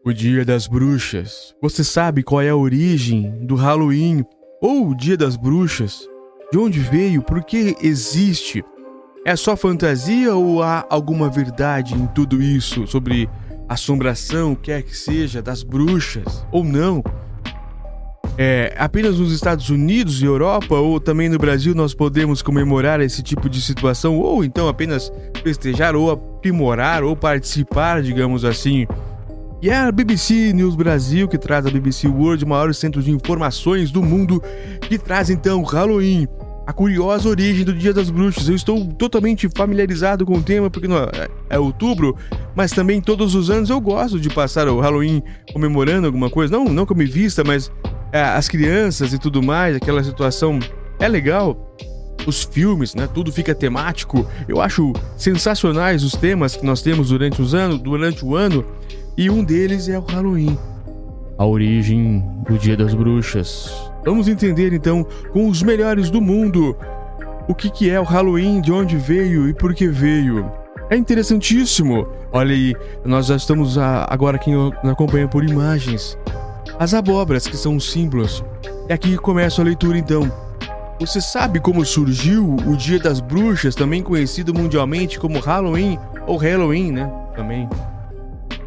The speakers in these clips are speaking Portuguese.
O Dia das Bruxas. Você sabe qual é a origem do Halloween ou o Dia das Bruxas? De onde veio? Por que existe? É só fantasia ou há alguma verdade em tudo isso sobre assombração, quer que seja, das bruxas ou não? É apenas nos Estados Unidos e Europa ou também no Brasil nós podemos comemorar esse tipo de situação ou então apenas festejar ou aprimorar ou participar, digamos assim? E é a BBC News Brasil que traz a BBC World, o maior centro de informações do mundo, que traz então Halloween, a curiosa origem do Dia das Bruxas. Eu estou totalmente familiarizado com o tema porque é outubro, mas também todos os anos eu gosto de passar o Halloween comemorando alguma coisa, não que eu me vista, mas as crianças e tudo mais, aquela situação é legal. Os filmes, né, tudo fica temático. Eu acho sensacionais os temas que nós temos durante o ano. E um deles é o Halloween, a origem do Dia das Bruxas. Vamos entender então com os melhores do mundo o que é o Halloween, de onde veio e por que veio. É interessantíssimo. Olha aí, nós já estamos agora aqui nos acompanhando por imagens. As abóboras, que são os símbolos. E aqui começa a leitura então. Você sabe como surgiu o Dia das Bruxas, também conhecido mundialmente como Halloween ou Halloween, né? Também.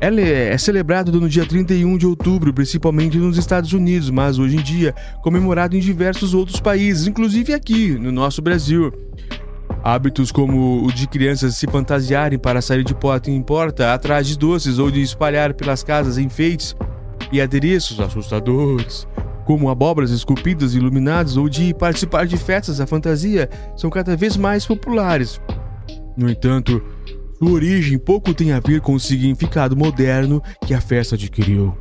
Ela é celebrada no dia 31 de outubro, principalmente nos Estados Unidos, mas hoje em dia comemorado em diversos outros países, inclusive aqui no nosso Brasil. Hábitos como o de crianças se fantasiarem para sair de porta em porta atrás de doces ou de espalhar pelas casas enfeites e adereços assustadores, como abóboras esculpidas e iluminadas, ou de participar de festas da fantasia, são cada vez mais populares. No entanto, sua origem pouco tem a ver com o significado moderno que a festa adquiriu.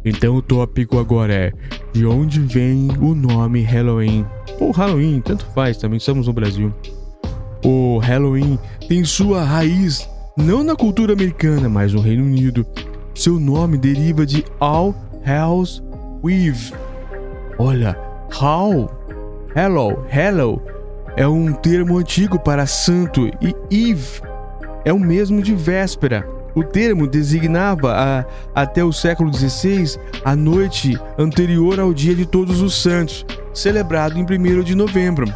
Então o tópico agora é: de onde vem o nome Halloween? Ou Halloween, tanto faz, também estamos no Brasil. O Halloween tem sua raiz não na cultura americana, mas no Reino Unido. Seu nome deriva de All Hallows Eve. Olha, Hello é um termo antigo para santo e Eve é o mesmo de véspera. O termo designava até o século XVI a noite anterior ao Dia de Todos os Santos, celebrado em 1º de novembro.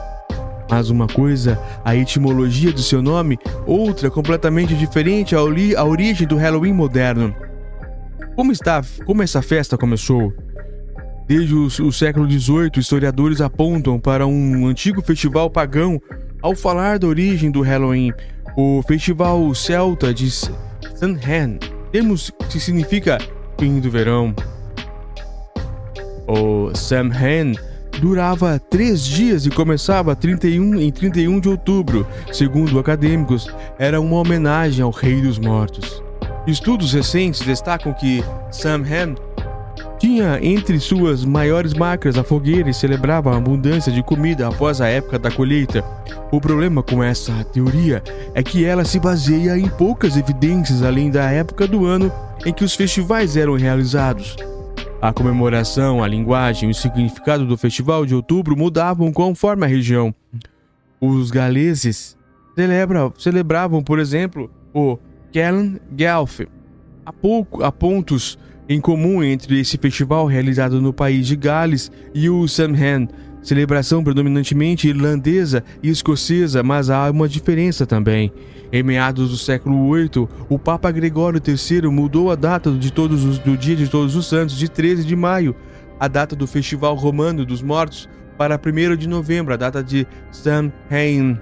Mas uma coisa, a etimologia do seu nome, outra completamente diferente a origem do Halloween moderno. Como essa festa começou? Desde o século XVIII, historiadores apontam para um antigo festival pagão ao falar da origem do Halloween. O festival celta de Samhain, termo que significa fim do verão. O Samhain durava 3 dias e começava em 31 de outubro. Segundo acadêmicos, era uma homenagem ao Rei dos Mortos. Estudos recentes destacam que Samhain tinha entre suas maiores marcas a fogueira e celebrava a abundância de comida após a época da colheita. O problema com essa teoria é que ela se baseia em poucas evidências além da época do ano em que os festivais eram realizados. A comemoração, a linguagem e o significado do festival de outubro mudavam conforme a região. Os galeses celebravam, por exemplo, o Célann Gaeltacht. Há pontos em comum entre esse festival realizado no país de Gales e o Samhain, celebração predominantemente irlandesa e escocesa, mas há uma diferença também. Em meados do século VIII, o Papa Gregório III mudou a data do Dia de Todos os Santos de 13 de maio, a data do Festival Romano dos Mortos, para 1º de novembro, a data de Samhain.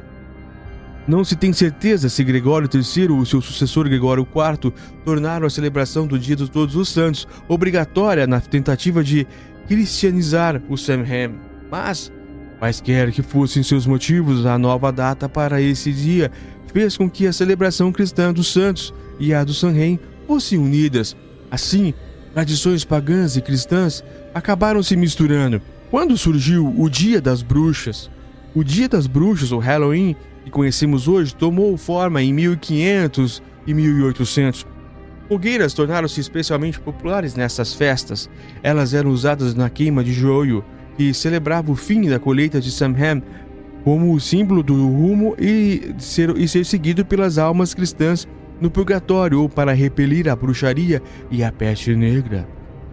Não se tem certeza se Gregório III ou seu sucessor Gregório IV tornaram a celebração do Dia de Todos os Santos obrigatória na tentativa de cristianizar o Samhain. Mas, quaisquer que fossem seus motivos, a nova data para esse dia fez com que a celebração cristã dos santos e a do Samhain fossem unidas. Assim, tradições pagãs e cristãs acabaram se misturando. Quando surgiu o Dia das Bruxas? O Dia das Bruxas, ou Halloween, que conhecemos hoje, tomou forma em 1500 e 1800. Fogueiras tornaram-se especialmente populares nessas festas. Elas eram usadas na queima de joio, que celebrava o fim da colheita de Samhain, como o símbolo do rumo e ser seguido pelas almas cristãs no purgatório ou para repelir a bruxaria e a peste negra.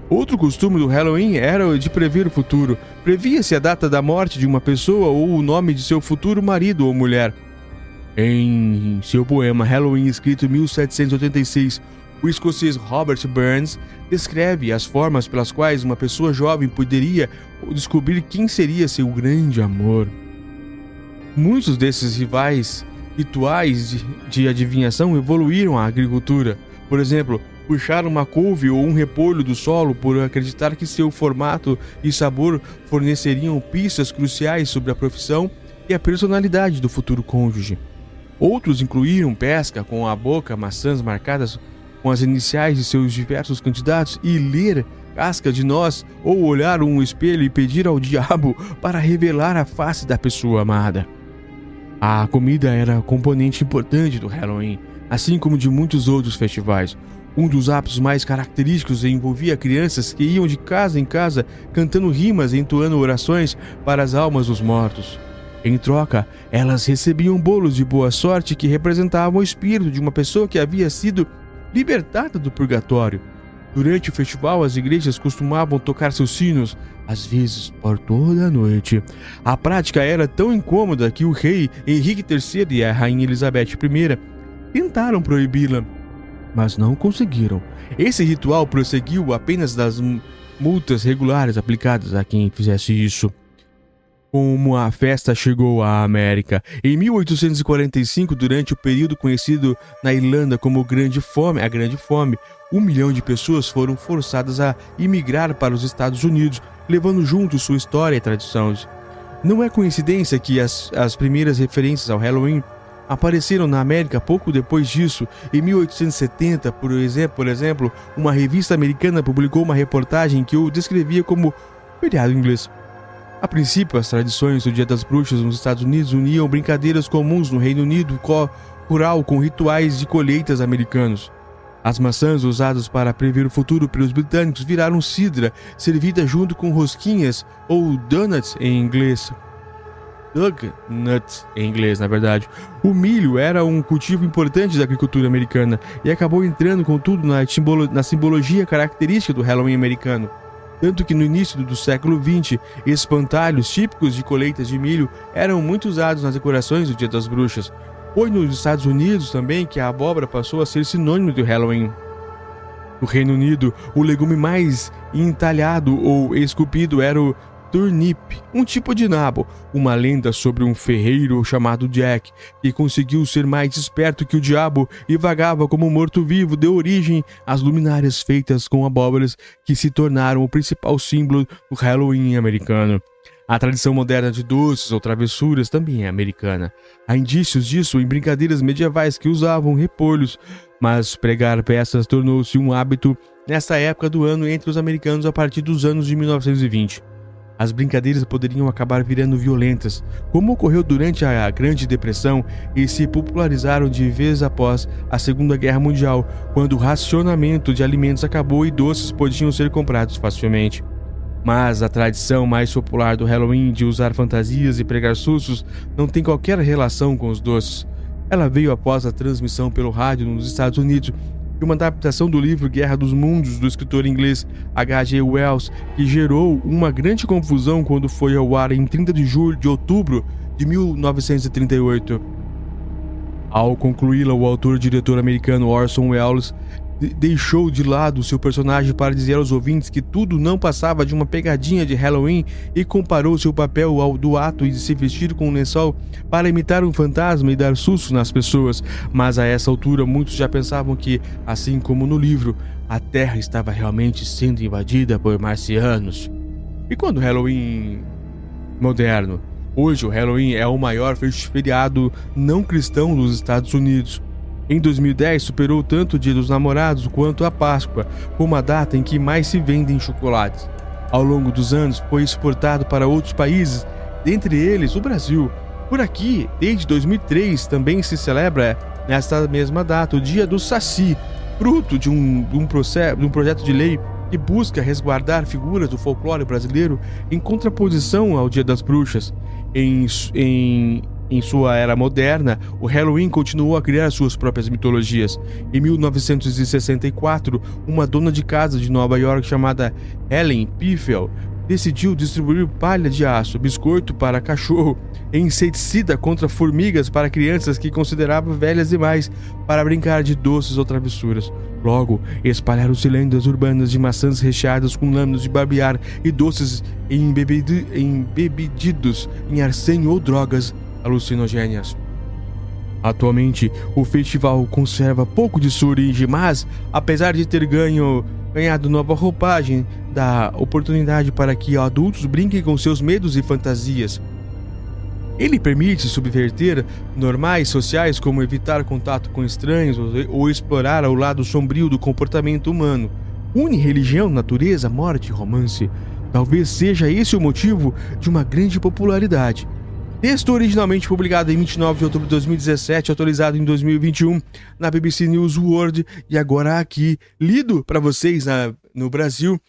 Outro costume do Halloween era o de prever o futuro. Previa-se a data da morte de uma pessoa ou o nome de seu futuro marido ou mulher. Em seu poema Halloween, escrito em 1786, o escocês Robert Burns descreve as formas pelas quais uma pessoa jovem poderia descobrir quem seria seu grande amor. Muitos desses rituais de adivinhação evoluíram à agricultura. Por exemplo, puxar uma couve ou um repolho do solo por acreditar que seu formato e sabor forneceriam pistas cruciais sobre a profissão e a personalidade do futuro cônjuge. Outros incluíram pesca com a boca, maçãs marcadas com as iniciais de seus diversos candidatos e ler casca de noz ou olhar um espelho e pedir ao diabo para revelar a face da pessoa amada. A comida era componente importante do Halloween, assim como de muitos outros festivais. Um dos atos mais característicos envolvia crianças que iam de casa em casa cantando rimas e entoando orações para as almas dos mortos. Em troca, elas recebiam bolos de boa sorte que representavam o espírito de uma pessoa que havia sido libertada do purgatório. Durante o festival, as igrejas costumavam tocar seus sinos, às vezes por toda a noite. A prática era tão incômoda que o rei Henrique III e a rainha Elizabeth I tentaram proibi-la, mas não conseguiram. Esse ritual prosseguiu apenas das multas regulares aplicadas a quem fizesse isso. Como a festa chegou à América. Em 1845, durante o período conhecido na Irlanda como a Grande Fome, 1 milhão de pessoas foram forçadas a imigrar para os Estados Unidos, levando junto sua história e tradições. Não é coincidência que as primeiras referências ao Halloween apareceram na América pouco depois disso. Em 1870, por exemplo, uma revista americana publicou uma reportagem que o descrevia como feriado inglês. A princípio, as tradições do Dia das Bruxas nos Estados Unidos uniam brincadeiras comuns no Reino Unido rural com rituais de colheitas americanos. As maçãs usadas para prever o futuro pelos britânicos viraram cidra, servida junto com rosquinhas ou donuts em inglês. Na verdade. O milho era um cultivo importante da agricultura americana e acabou entrando com tudo na simbologia característica do Halloween americano. Tanto que no início do século XX, espantalhos típicos de colheitas de milho eram muito usados nas decorações do Dia das Bruxas. Foi nos Estados Unidos também que a abóbora passou a ser sinônimo do Halloween. No Reino Unido, o legume mais entalhado ou esculpido era o turnip, um tipo de nabo, uma lenda sobre um ferreiro chamado Jack, que conseguiu ser mais esperto que o diabo e vagava como morto-vivo, deu origem às luminárias feitas com abóboras que se tornaram o principal símbolo do Halloween americano. A tradição moderna de doces ou travessuras também é americana. Há indícios disso em brincadeiras medievais que usavam repolhos, mas pregar peças tornou-se um hábito nessa época do ano entre os americanos a partir dos anos de 1920. As brincadeiras poderiam acabar virando violentas, como ocorreu durante a Grande Depressão, e se popularizaram de vez após a Segunda Guerra Mundial, quando o racionamento de alimentos acabou e doces podiam ser comprados facilmente. Mas a tradição mais popular do Halloween de usar fantasias e pregar sustos não tem qualquer relação com os doces. Ela veio após a transmissão pelo rádio nos Estados Unidos de uma adaptação do livro Guerra dos Mundos, do escritor inglês H.G. Wells, que gerou uma grande confusão quando foi ao ar em 30 de outubro de 1938. Ao concluí-la, o autor-diretor americano Orson Welles deixou de lado seu personagem para dizer aos ouvintes que tudo não passava de uma pegadinha de Halloween e comparou seu papel ao do ato de se vestir com um lençol para imitar um fantasma e dar sustos nas pessoas. Mas a essa altura muitos já pensavam que, assim como no livro, a Terra estava realmente sendo invadida por marcianos. E quando o Halloween moderno? Hoje o Halloween é o maior feriado não cristão dos Estados Unidos. Em 2010, superou tanto o Dia dos Namorados quanto a Páscoa, como a data em que mais se vendem chocolates. Ao longo dos anos, foi exportado para outros países, dentre eles o Brasil. Por aqui, desde 2003, também se celebra nesta mesma data o Dia do Saci, fruto de um projeto de lei que busca resguardar figuras do folclore brasileiro em contraposição ao Dia das Bruxas. Em Em sua era moderna, o Halloween continuou a criar suas próprias mitologias. Em 1964, uma dona de casa de Nova York chamada Helen Piffel decidiu distribuir palha de aço, biscoito para cachorro e inseticida contra formigas para crianças que considerava velhas demais para brincar de doces ou travessuras. Logo, espalharam-se lendas urbanas de maçãs recheadas com lâminas de barbear e doces embebidos em arsênio ou drogas alucinogênias. Atualmente, o festival conserva pouco de sua origem, mas, apesar de ter ganhado nova roupagem, dá oportunidade para que adultos brinquem com seus medos e fantasias. Ele permite subverter normais sociais como evitar contato com estranhos ou explorar o lado sombrio do comportamento humano. Une religião, natureza, morte e romance. Talvez seja esse o motivo de uma grande popularidade. Texto originalmente publicado em 29 de outubro de 2017, atualizado em 2021 na BBC News World e agora aqui, lido para vocês no Brasil